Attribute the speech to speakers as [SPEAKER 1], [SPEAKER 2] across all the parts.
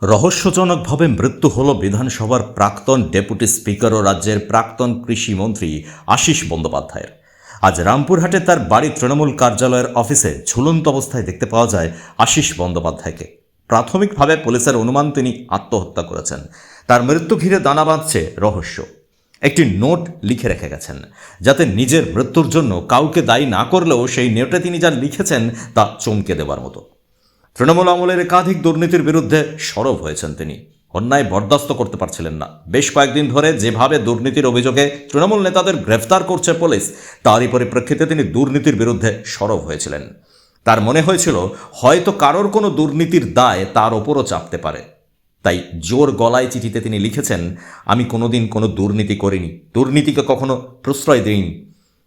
[SPEAKER 1] রহস্যজনকভাবে মৃত্যু হল বিধানসভার প্রাক্তন ডেপুটি স্পিকার ও রাজ্যের প্রাক্তন কৃষিমন্ত্রী আশিস বন্দ্যোপাধ্যায়ের। আজ রামপুরহাটে তার বাড়ি তৃণমূল কার্যালয়ের অফিসে ঝুলন্ত অবস্থায় দেখতে পাওয়া যায় আশিস বন্দ্যোপাধ্যায়কে। প্রাথমিকভাবে পুলিশের অনুমান তিনি আত্মহত্যা করেছেন। তার মৃত্যু ঘিরে দানা বাঁধছে রহস্য। একটি নোট লিখে রেখে গেছেন, যাতে নিজের মৃত্যুর জন্য কাউকে দায়ী না করলেও সেই নোটে তিনি যা লিখেছেন তা চমকে দেওয়ার মতো। তৃণমূল আমলের একাধিক দুর্নীতির বিরুদ্ধে সরব হয়েছেন তিনি। অন্যায় বরদাস্ত করতে পারছিলেন না। বেশ কয়েকদিন ধরে যেভাবে দুর্নীতির অভিযোগে তৃণমূল নেতাদের গ্রেফতার করছে পুলিশ, তারই পরিপ্রেক্ষিতে তিনি দুর্নীতির বিরুদ্ধে সরব হয়েছিলেন। তার মনে হয়েছিল হয়তো কারোর কোনো দুর্নীতির দায় তার ওপরও চাপতে পারে। তাই জোর গলায় চিঠিতে তিনি লিখেছেন, আমি কোনোদিন কোনো দুর্নীতি করিনি, দুর্নীতিকে কখনো প্রশ্রয় দিইনি,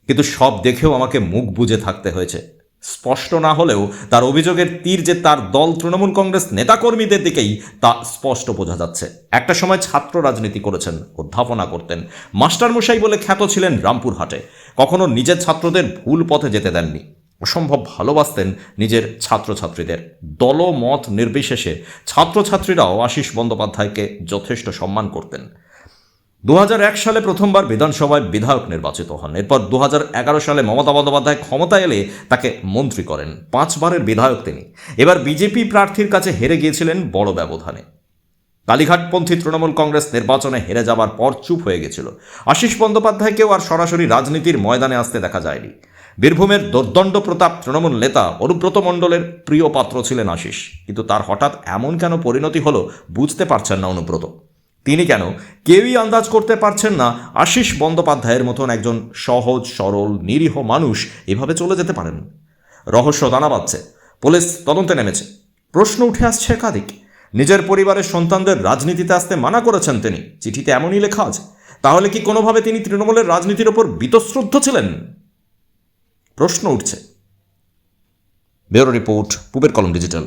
[SPEAKER 1] কিন্তু সব দেখেও আমাকে মুখ বুজে থাকতে হয়েছে। স্পষ্ট না হলেও তার অভিযোগের তীর যে তার দল তৃণমূল কংগ্রেস নেতাকর্মীদের দিকেই, তা স্পষ্ট বোঝা যাচ্ছে। একটা সময় ছাত্র রাজনীতি করেছেন, অধ্যাপনা করতেন, মাস্টারমশাই বলে খ্যাত ছিলেন রামপুরহাটে। কখনো নিজের ছাত্রদের ভুল পথে যেতে দেননি। অসম্ভব ভালোবাসতেন নিজের ছাত্রছাত্রীদের। দলমত নির্বিশেষে ছাত্রছাত্রীরাও আশিস বন্দ্যোপাধ্যায়কে যথেষ্ট সম্মান করতেন। 2001 সালে প্রথমবার বিধানসভায় বিধায়ক নির্বাচিত হন। এরপর 2011 সালে মমতা বন্দ্যোপাধ্যায় ক্ষমতায় এলে তাকে মন্ত্রী করেন। 5 বারের বিধায়ক তিনি। এবার বিজেপি প্রার্থীর কাছে হেরে গিয়েছিলেন বড় ব্যবধানে। কালীঘাটপন্থী তৃণমূল কংগ্রেস নির্বাচনে হেরে যাবার পর চুপ হয়ে গেছিল। আশিস বন্দ্যোপাধ্যায়কেও আর সরাসরি রাজনীতির ময়দানে আসতে দেখা যায়নি। বীরভূমের দোর্দণ্ড প্রতাপ তৃণমূল নেতা অনুব্রত মণ্ডলের প্রিয় পাত্র ছিলেন আশিস, কিন্তু তার হঠাৎ এমন কেন পরিণতি হলো বুঝতে পারছেন না অনুব্রত। তিনি কেন, কেউই আন্দাজ করতে পারছেন না আশিস বন্দ্যোপাধ্যায়ের মতন একজন সহজ সরল নিরীহ মানুষ এভাবে চলে যেতে পারেন। রহস্য দানা বাঁধছে। পুলিশ তদন্তে নেমেছে। প্রশ্ন উঠে আসছে একাধিক। নিজের পরিবারের সন্তানদের রাজনীতিতে আসতে মানা করেছেন তিনি, চিঠিতে এমনই লেখা আছে। তাহলে কি কোনোভাবে তিনি তৃণমূলের রাজনীতির ওপর বীতশ্রদ্ধ ছিলেন? প্রশ্ন উঠছে। ব্যুরো রিপোর্ট, পূবের কলম ডিজিটাল।